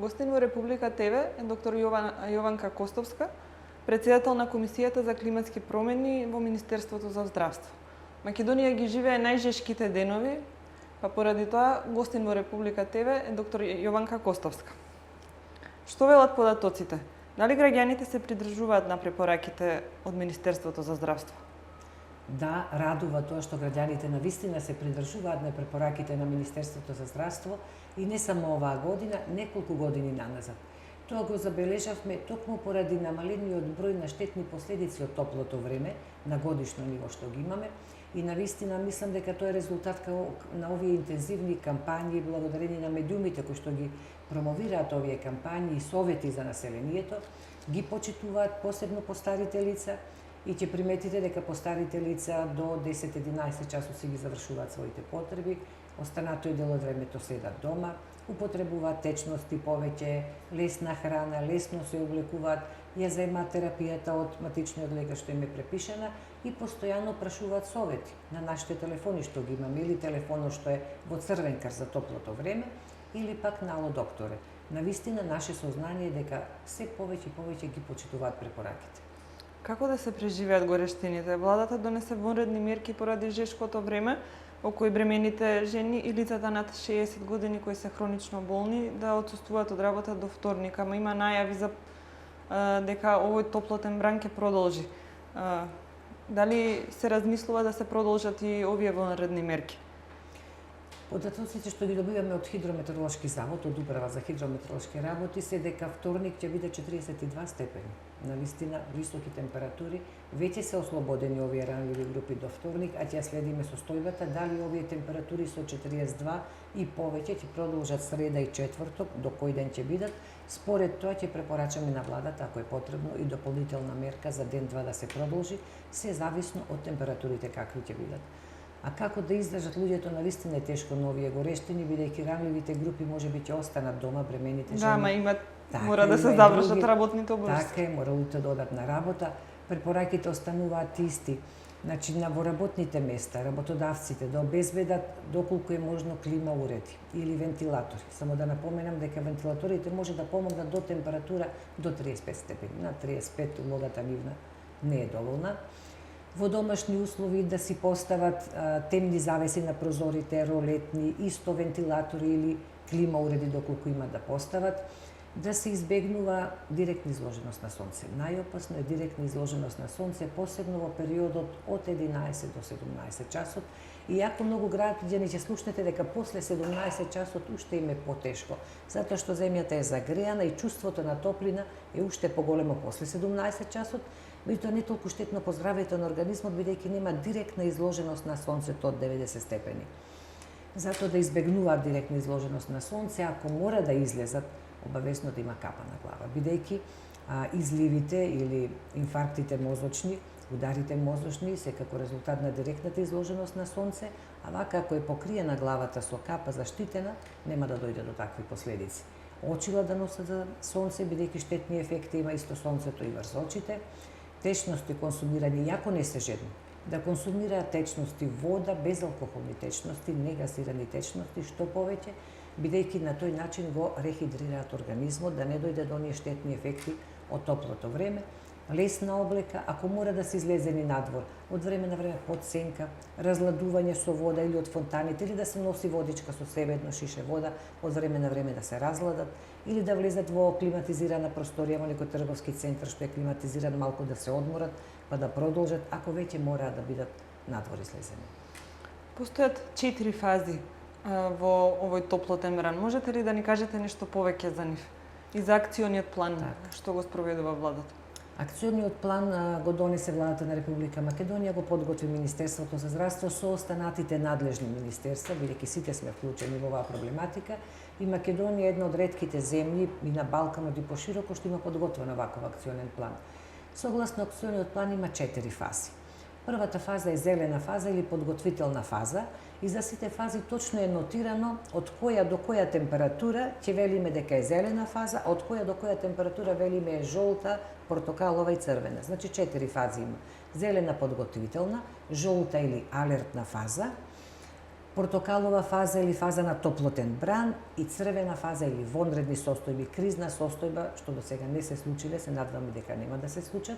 Гостин во Република ТВ е доктор Јованка Костовска, председател на Комисијата за климатски промени во Министерството за здравство. Македонија ги живее најжешките денови, па поради тоа гостин во Република ТВ е доктор Јованка Костовска. Што велат податоците? Дали граѓаните се придржуваат на препораките од Министерството за здравство? Да, радува тоа што граѓаните навистина се придржуваат на препораките на Министерството за здравство и не само оваа година, неколку години наназад. Тоа го забележавме токму поради намалениот број на штетни последици од топлото време на годишно ниво што ги имаме и навистина мислам дека тоа е резултат на овие интензивни кампањи благодарение на медиумите кои што ги промовираат овие кампањи и совети за населението, ги почитуваат посебно постарите лица и ќе приметите дека постарите лица до 10-11 часот ги завршуваат своите потреби, останатој дел од времето седат дома, употребуваат течности повеќе, лесна храна, лесно се облекуваат, ја земаат терапијата од матичниот лекар што им е препишана и постојано прашуваат совети на нашите телефони што ги имаме, или телефонот што е во црвен кар за топлото време, или пак на Ало докторе. Навистина наше сознание е дека се повеќе и повеќе ги почитуваат препораките. Како да се преживеат горештините? Владата донесе вонредни мерки поради жешкото време, во кои бремените жени и лицата над 60 години кои се хронично болни да отсуствуваат од работа до вторник, ама има најави за дека овој топлотен бран ќе продолжи. Дали се размислува да се продолжат и овие вонредни мерки? Податоците што ги добиваме од Хидрометеоролошки завод, од Управа за хидрометеоролошки работи, се дека вторник ќе биде 42 степени. Навистина високи температури, веќе се ослободени овие ранливи групи до вторник, а ќе следиме состојбата дали овие температури со 42 и повеќе ќе продолжат среда и четврток, до кој ден ќе бидат. Според тоа ќе препорачаме на владата, ако е потребно, и дополнителна мерка за ден-два да се продолжи, се зависно од температурите какви ќе бидат. А како да издржат луѓето навистина е тешко на овие горештини, бидејќи ранливите групи можеби ќе останат дома, бремените жени. Да, ама мора да се завршат работните обврски. Така е, мора луѓето да одат на работа. Препораките остануваат исти. Значи, во работните места, работодавците да обезбедат доколку е можно клима уреди или вентилатори. Само да напоменам дека вентилаторите може да помогнат до температура до 35 степени. На 35 улогата нивна не е доволна. Во домашни услови да си постават темни завеси на прозорите, ролетни, исто вентилатори или клима уреди доколку има да постават, да се избегнува директна изложеност на сонце. Најопасно е директна изложеност на сонце, посебно во периодот од 11 до 17 часот. Иако многу граѓани ќе слушнете дека после 17 часот уште им е потешко, затоа што земјата е загреана и чувството на топлина е уште поголемо после 17 часот, меѓутоа не толку штетно по здравјето на организмот, бидејќи нема директна изложеност на сонцето од 90 степени. Затоа да избегнуваат директна изложеност на сонце, ако мора да излезат, обавесно да има капа на глава, бидејќи изливите или инфарктите мозочни, ударите мозочни се како резултат на директната изложеност на сонце, а вака ако е покриена главата со капа заштитена, нема да дојде до такви последици. Очила да носат за сонце, бидејќи штетни ефекти има исто сонцето и врз очите. Течности консумирани, иако не се жедни, да консумираат течности, вода, безалкохолни течности, негазирани течности, што повеќе, бидејќи на тој начин го рехидрираат организмот, да не дојде до оние штетни ефекти од топлото време. Лесна облека, ако мора да се излезени надвор, од време на време под сенка, разладување со вода или од фонтаните, или да се носи водичка со себе, едно шише вода, од време на време да се разладат, или да влезат во климатизирана просторија, во некој трговски центар што е климатизиран, малку да се одморат, па да продолжат, ако веќе мораат да бидат надвор излезени. Постојат 4 фази во овој топлотен бран. Можете ли да ни кажете нешто повеќе за нив? И за акциониот план што го спроведува владата? Акциониот план го донесе владата на Република Македонија, го подготви Министерството за здравство со останатите надлежни министерства, бидејќи сите сме вклучени во оваа проблематика, и Македонија е една од ретките земји и на Балканот и пошироко што има подготвен оваков акционен план. Согласно акциониот план има 4 фази. Првата фаза е зелена фаза или подготвителна фаза и за сите фази точно е нотирано од која до која температура ќе велиме дека е зелена фаза, а од која до која температура велиме е жолта, портокалова и црвена. Значи 4 фази има. Зелена подготвителна, жолта или алертна фаза, портокалова фаза или фаза на топлотен бран и црвена фаза или вонредни состојби, кризна состојба, што до сега не се случиле, се надеваме дека нема да се случат.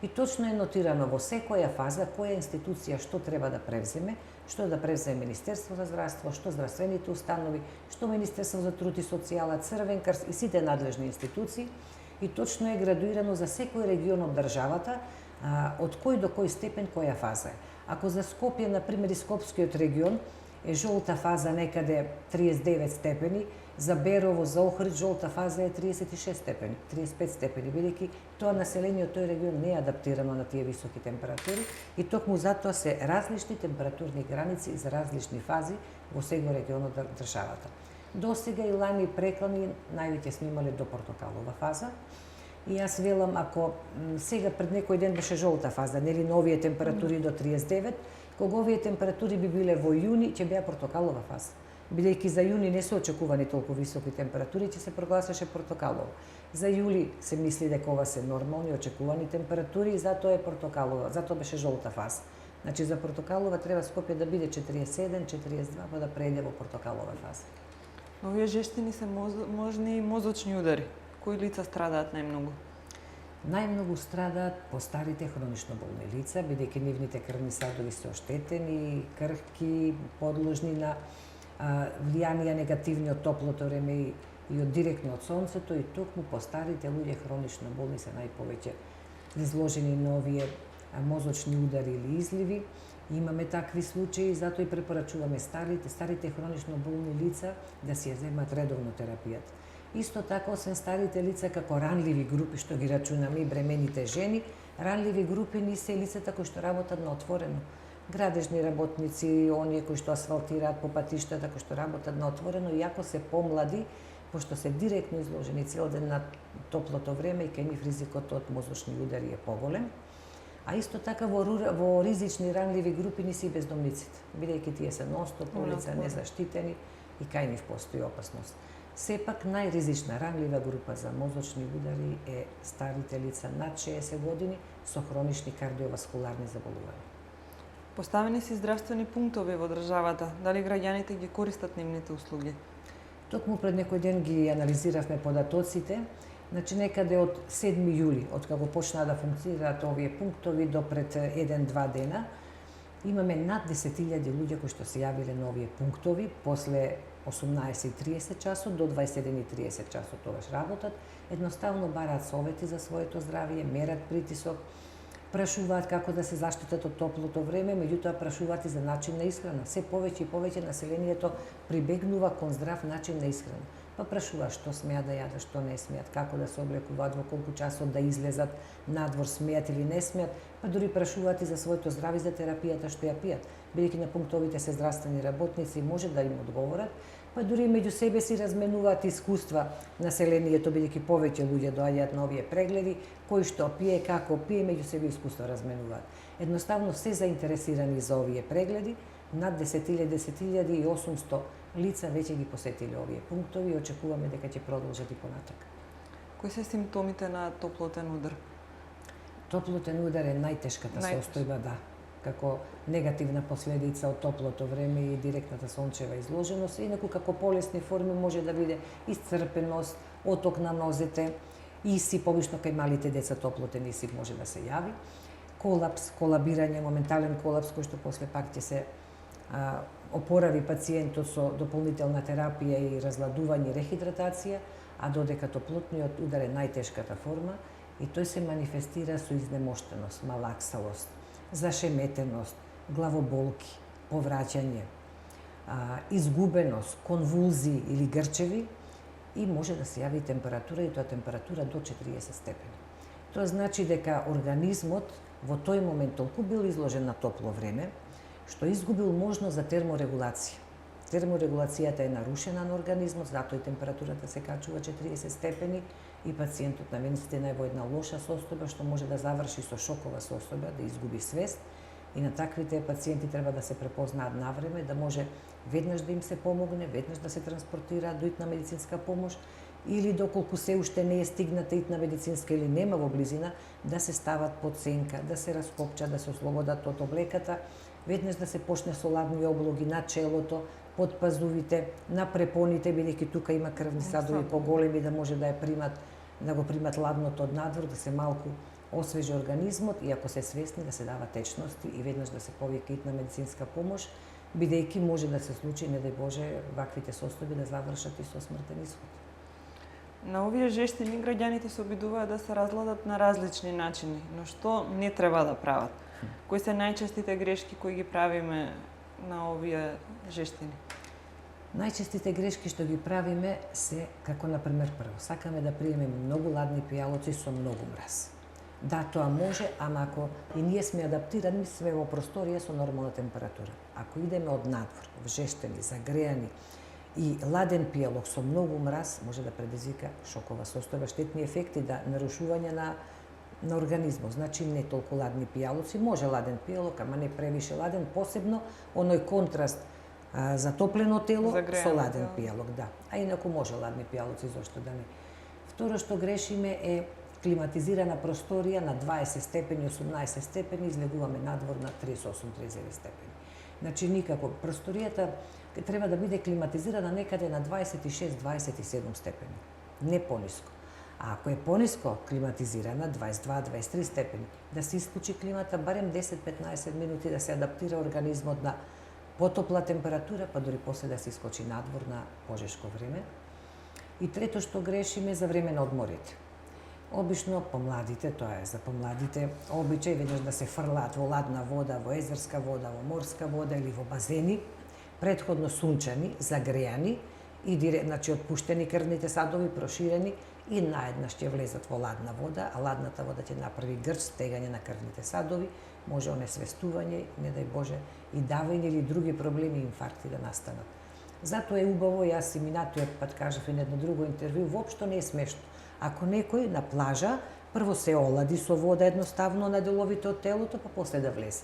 И точно е нотирано во секоја фаза која институција што треба да превземе, што да превземе Министерство за здравство, што здравствените установи, што Министерство за труд и социјала, Црвен крст и сите надлежни институции. И точно е градуирано за секој регион од државата, од кој до кој степен која фаза е. Ако за Скопје, например, и Скопскиот регион е жолта фаза некаде 39 степени, за Берово, за Охрид жолта фаза е 36 степени, 35 степени, бидејќи тоа население од тој регион не е адаптирано на тие високи температури и токму затоа се различни температурни граници за различни фази во секој регион од државата. До сега и лани и преклани највеќе сме имале до портокалова фаза. И јас велам, ако сега пред некој ден беше жолта фаза, нели новие температури до 39, кога овие температури би биле во јуни, ќе беа портокалова фаза. Бидејќи за јуни не се очекувани толку високи температури, ќе се прогласеше портокалово. За јули се мисли дека ова се нормални очекувани температури и затоа е портокалова, затоа беше жолта фаза. Значи за портокалова треба Скопје да биде 47, 42, па да преиде во портокалова фаза. Но овие жештини се можни и мозочни удари. Кои лица страдаат најмногу? Најмногу страдаат постарите хронично болни лица, бидејќи нивните крвни садови се оштетени, крхки, подложни на влијанија негативни од топлото време и од директно од сонцето, и токму постарите луѓе хронично болни се најповеќе изложени на овие мозочни удари или изливи. Имаме такви случаи, затоа и препорачуваме старите хронично болни лица да си ја земат редовно терапијата. Исто така, освен старите лица како ранливи групи, што ги рачунаме и бремените жени, ранливи групи ни се лицата кои што работат на отворено. Градежни работници, оние кои што асфалтираат по патиштата, кои што работат на отворено, иако се помлади, пошто се директно изложени цел ден на топлото време и кај нив ризикот од мозочни удари е поголем. А исто така во ризични ранливи групи ни се и бездомниците, бидејќи тие се ностоп по улица, незаштитени и кај нив постои опасност. Сепак најризична ранлива група за мозочни удари е старите лица над 60 години со хронични кардиоваскуларни заболувања. Поставени се здравствени пунктови во државата. Дали граѓаните ги користат нивните услуги? Токму пред некој ден ги анализиравме податоците. Значи некаде од 7 јули, од кога почнаа да функционираат овие пунктови до пред 1-2 дена, имаме над 10.000 луѓе кои што се јавиле на овие пунктови после 18:30 часот до 21:30 часот тогаш работат, едноставно бараат совети за своето здравје, мерат притисок, прашуваат како да се заштитат од топлото време, меѓутоа прашуваат и за начин на исхрана. Се повеќе и повеќе населението прибегнува кон здрав начин на исхрана. Па прашуваат што смеат да јадат, што не смеат, како да се облекуваат, во колку часот да излезат надвор, смеат или не смеат, па дури прашуваат и за своето здравје, за терапијата што ја пијат. Бидејќи на пунктовите се здравствени работници, може да им одговорат, па дури меѓу себе си разменуваат искуства населението, бидејќи повеќе луѓе доаѓаат на овие прегледи, кој што пие, како пие, меѓу себе искуства разменуваат. Едноставно се заинтересирани за овие прегледи, над 10.800 лица веќе ги посетиле овие пунктови и очекуваме дека ќе продолжат и понатака. Кои се симптомите на топлотен удар? Топлотен удар е најтешката состојба, да, како негативна последица од топлото време и директната сончева изложеност, инаку како полесни форми може да биде исцрпеност, оток на нозете, исип, обично кај малите деца топлотен исип може да се јави, колапс, колабирање, моментален колапс кој што после пак ќе се опорави пациентот со дополнителна терапија и разладување, рехидратација, а додека топлотниот удар е најтешката форма и тој се манифестира со изнемоштеност, малаксалост, зашеметеност, главоболки, повраќање, изгубеност, конвулзии или грчеви и може да се јави температура, и тоа температура до 40 степени. Тоа значи дека организмот во тој момент толку бил изложен на топло време, што изгубил можност за терморегулација. Терморегулацијата е нарушена на организмот, затоа и температурата се качува 40 степени и пациентот навенците е во една лоша состојба што може да заврши со шокова состојба, да изгуби свест, и на таквите пациенти треба да се препознаат навреме, да може веднаш да им се помогне, веднаш да се транспортираат до итна медицинска помош или доколку се уште не е стигната итна медицинска или нема во близина, да се стават под сенка, да се раскопчат, да се ослободат од облеката, веднаш да се почне со ладни облоги на челото, под пазувите, на препоните, бидејќи тука има крвни садови поголеми да може да ја примат, да го примат ладното од надвор, да се малку освежи организмот и ако се свесни да се дава течности и веднаш да се повика итна медицинска помош, бидејќи може да се случи, не дај Боже, ваквите состојби да завршат и со смртен исход. На овие жештини граѓаните се обидуваат да се разладат на различни начини, но што не треба да прават? Кои се најчестите грешки кои ги правиме на овие жештини? Најчестите грешки што ги правиме се, како например прво, сакаме да приемеме многу ладни пијалоци со многу мраз. Да, тоа може, ама ако и ние сме адаптирани, сме во просторија со нормална температура. Ако идеме од надвор, вжештени, загреани и ладен пијалок со многу мраз, може да предизвика шокова состојба, штетни ефекти, да нарушување на организмот. Значи не толку ладни пијалоци, може ладен пијалок, ама не превише ладен, посебно оној контраст затоплено тело со ладен пијалок, да. А инаку може ладни пијалоци, зошто да не. Второ што грешиме е климатизирана просторија на 20 степени, 18 степени, излегуваме надвор на 38-39 степени. Значи никако, просторијата треба да биде климатизирана некаде на 26-27 степени, не пониско. А ако е пониско климатизирана, 22-23 степени, да се исклучи климата барем 10-15 минути да се адаптира организмот на потопла температура, па дури после да се искочи надвор на пожешко време. И трето што грешиме за време на одморите. Обично помладите, тоа е за помладите, обичај веднаш да се фрлаат во ладна вода, во езерска вода, во морска вода или во базени, претходно сунчани, загреани и значи отпуштени крвните садови, проширени и наеднаш ќе влезат во ладна вода, а ладната вода ќе направи грч, стегање на крвните садови, може онесвестување, не дај Боже, и давање или други проблеми, инфаркти да настанат. Затоа е убаво, јас и минатиот пат кажав и на едно друго интервју, воопшто не е смешно. Ако некој на плажа прво се олади со вода едноставно на деловите од телото, па после да влезе.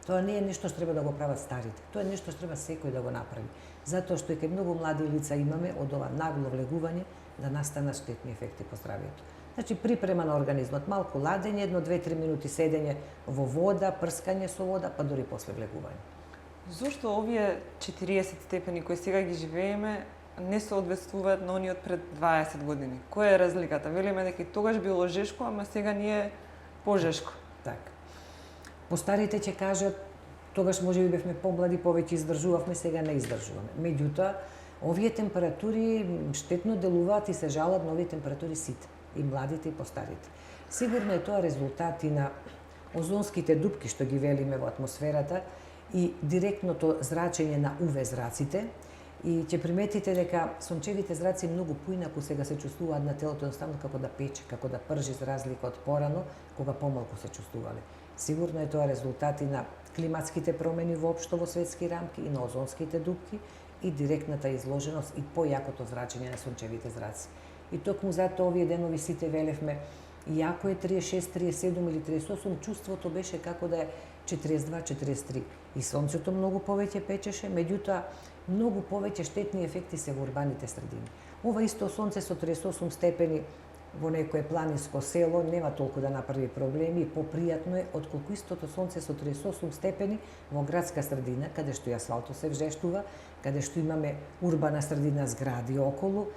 Тоа не е нешто што треба да го прават старите. Тоа е нешто што треба секој да го направи. Затоа што и кај многу млади лица имаме од ова нагло влегување да настанат штетни ефекти по здравието. Значи припрема на организмот, малку ладење, 1-2-3 минути седење во вода, прскање со вода, па дури после влегување. Зошто овие 40 степени кои сега ги живееме не се одвестуваат на оние од пред 20 години? Која е разликата? Велиме дека и тогаш било жешко, ама сега ни е пожешко. Така. Постарите ќе кажат, тогаш можеби бевме помлади, повеќе издржувавме, сега не издржуваме. Меѓутоа, овие температури штетно делуваат и се жалат на овие температури сите, и младите и постарите. Сигурно е тоа резултати на озонските дупки што ги велиме во атмосферата и директното зрачење на УВ зраците. И ќе приметите дека сончевите зраци многу поинаку сега се чувствуваат на телото, едноставно како да пече, како да пржи, за разлика од порано, кога помалку се чувствувале. Сигурно е тоа резултати на климатските промени воопшто во светски рамки и на озонските дупки и директната изложеност и појакото зрачење на сончевите зраци. И токму затоа овие денови сите велевме, иако е 36, 37 или 38, чувството беше како да е 42-43. И сонцето многу повеќе печеше, меѓутоа многу повеќе штетни ефекти се во урбаните средини. Ова исто сонце со 38 степени во некое планинско село нема толку да направи проблеми и попријатно е отколку истото сонце со 38 степени во градска средина, каде што и асфалтот се вжештува, каде што имаме урбана средина, згради околу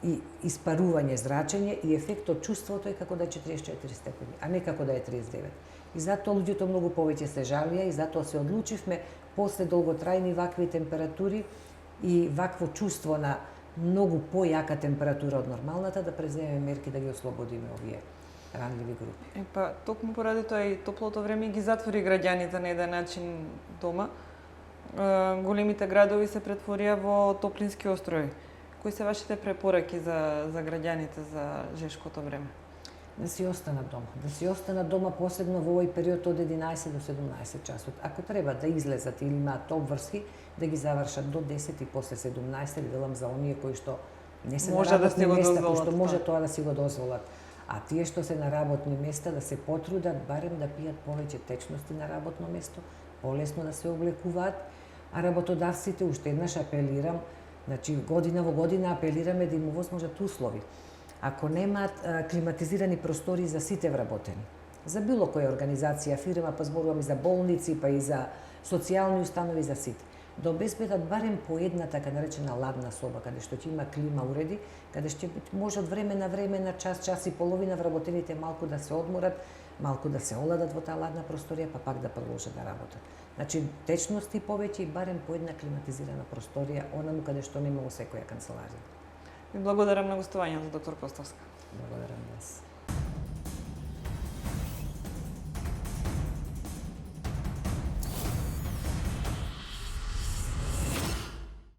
и испарување, зрачење и ефектот чувството е како да е 44 степени, а не како да е 39. И затоа луѓето многу повеќе се жалија и затоа се одлучивме после долготрајни вакви температури и вакво чувство на многу појака температура од нормалната да преземеме мерки да ги ослободиме овие ранливи групи. Па токму поради тоа и топлото време ги затвори граѓаните на еден начин дома. Големите градови се претворија во топлински острови. Кои се вашите препораки за граѓаните за жешкото време? Да си останат дома. Да си останат дома посебно во овој период од 11 до 17 часот. Ако треба да излезат или имаат обврски, да ги завршат до 10 и после 17, велам за оние кои што не се може на работни да места, кои што може тоа да си го дозволат. А тие што се на работни места да се потрудат барем да пијат повеќе течности на работно место, полесно да се облекуваат, а работодавците уште еднаш апелирам, значи година во година апелираме да им овозможат услови. Ако немаат климатизирани простори за сите вработени За било која организација, фирма, па зборувам и за болници, па и за социјални установи, за сите. Да обезбедат барем по една така наречена ладна соба, каде што ќе има клима уреди, каде што може од време на време, на час, час и половина вработените малку да се одморат, малку да се оладат во таа ладна просторија, па пак да продолжат да работат. Значи, течности повеќе и барем по една климатизирана просторија, онаму каде што нема во секоја канцеларија. Ви благодарам на гостувањето, доктор Костовска. Благодарам вас.